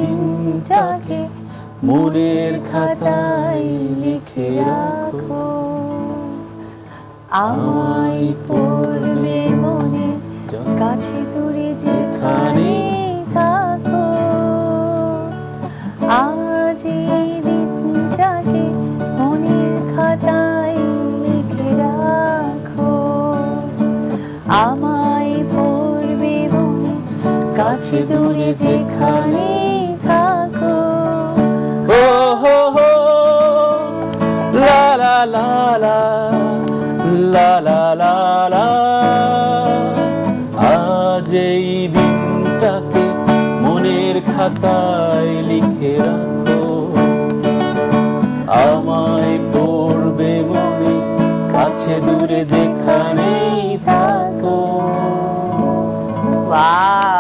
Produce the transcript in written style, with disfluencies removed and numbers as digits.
দিনটাকে মনের খাতায় লিখে রাখো। আমায় পড়বে মনে, কাছে দূরে যেখানে থাকো। আজ এই দিনটাকে মনের খাতায় লিখে রাখো। আমায় পড়বে মনে, কাছে দূরে যেখানে থাকো। ও হো হো লা লা লা লা লা লা লা লা। আজ এই দিনটাকে মনের খাতায় লিখে রাখো। আমায় পড়বে মনে, কাছে দূরে যেখানেই থাকো। ওয়াও।